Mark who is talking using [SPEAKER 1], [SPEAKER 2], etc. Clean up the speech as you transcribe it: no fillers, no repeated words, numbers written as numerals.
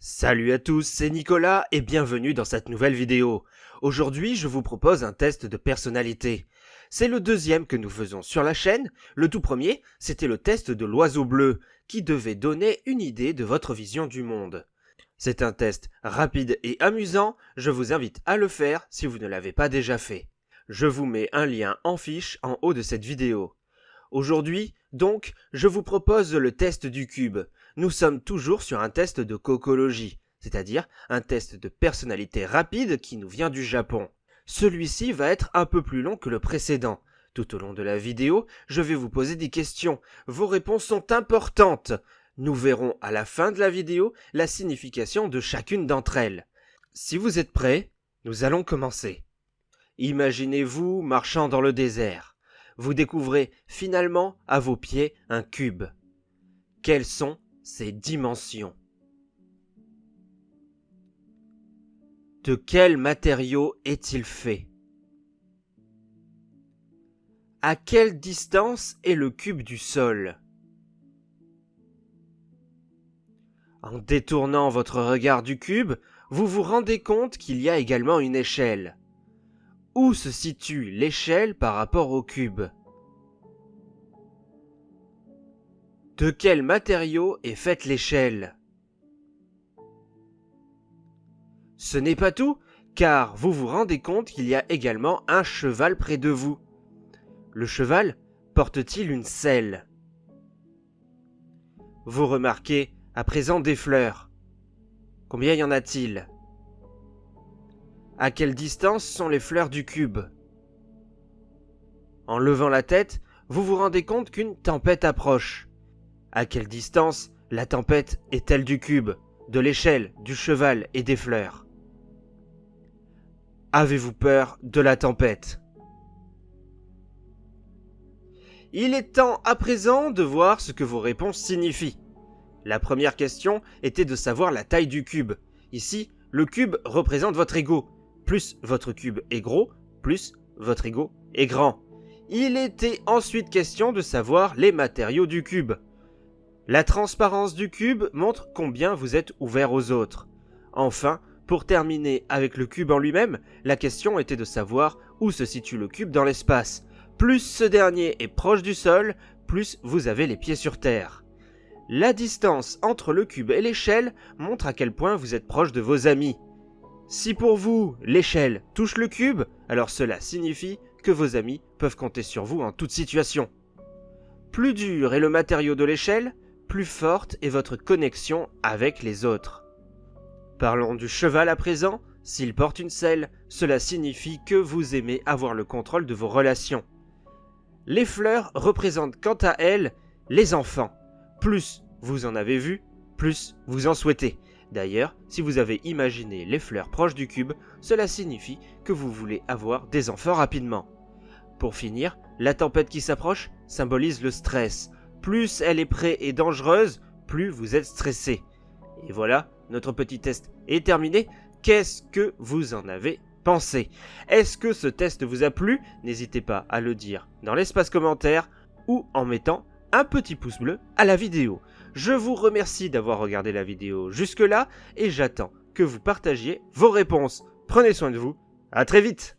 [SPEAKER 1] Salut à tous, c'est Nicolas et bienvenue dans cette nouvelle vidéo. Aujourd'hui, je vous propose un test de personnalité. C'est le deuxième que nous faisons sur la chaîne. Le tout premier, c'était le test de l'oiseau bleu, qui devait donner une idée de votre vision du monde. C'est un test rapide et amusant, je vous invite à le faire si vous ne l'avez pas déjà fait. Je vous mets un lien en fiche en haut de cette vidéo. Aujourd'hui, donc, je vous propose le test du cube. Nous sommes toujours sur un test de cocologie, c'est-à-dire un test de personnalité rapide qui nous vient du Japon. Celui-ci va être un peu plus long que le précédent. Tout au long de la vidéo, je vais vous poser des questions. Vos réponses sont importantes. Nous verrons à la fin de la vidéo la signification de chacune d'entre elles. Si vous êtes prêts, nous allons commencer. Imaginez-vous marchant dans le désert. Vous découvrez finalement à vos pieds un cube. Quelles sont ses dimensions? De quel matériau est-il fait? À quelle distance est le cube du sol? En détournant votre regard du cube, vous vous rendez compte qu'il y a également une échelle. Où se situe l'échelle par rapport au cube? De quel matériau est faite l'échelle? Ce n'est pas tout, car vous vous rendez compte qu'il y a également un cheval près de vous. Le cheval porte-t-il une selle? Vous remarquez à présent des fleurs. Combien y en a-t-il? À quelle distance sont les fleurs du cube? En levant la tête, vous vous rendez compte qu'une tempête approche. À quelle distance la tempête est-elle du cube, de l'échelle, du cheval et des fleurs? Avez-vous peur de la tempête? Il est temps à présent de voir ce que vos réponses signifient. La première question était de savoir la taille du cube. Ici, le cube représente votre ego. Plus votre cube est gros, plus votre ego est grand. Il était ensuite question de savoir les matériaux du cube. La transparence du cube montre combien vous êtes ouvert aux autres. Enfin, pour terminer avec le cube en lui-même, la question était de savoir où se situe le cube dans l'espace. Plus ce dernier est proche du sol, plus vous avez les pieds sur terre. La distance entre le cube et l'échelle montre à quel point vous êtes proche de vos amis. Si pour vous, l'échelle touche le cube, alors cela signifie que vos amis peuvent compter sur vous en toute situation. Plus dur est le matériau de l'échelle, plus forte est votre connexion avec les autres. Parlons du cheval à présent. S'il porte une selle, cela signifie que vous aimez avoir le contrôle de vos relations. Les fleurs représentent quant à elles les enfants. Plus vous en avez vu, plus vous en souhaitez. D'ailleurs, si vous avez imaginé les fleurs proches du cube, cela signifie que vous voulez avoir des enfants rapidement. Pour finir, la tempête qui s'approche symbolise le stress. Plus elle est près et dangereuse, plus vous êtes stressé. Et voilà, notre petit test est terminé. Qu'est-ce que vous en avez pensé? Est-ce que ce test vous a plu? N'hésitez pas à le dire dans l'espace commentaire ou en mettant un petit pouce bleu à la vidéo. Je vous remercie d'avoir regardé la vidéo jusque-là et j'attends que vous partagiez vos réponses. Prenez soin de vous, à très vite!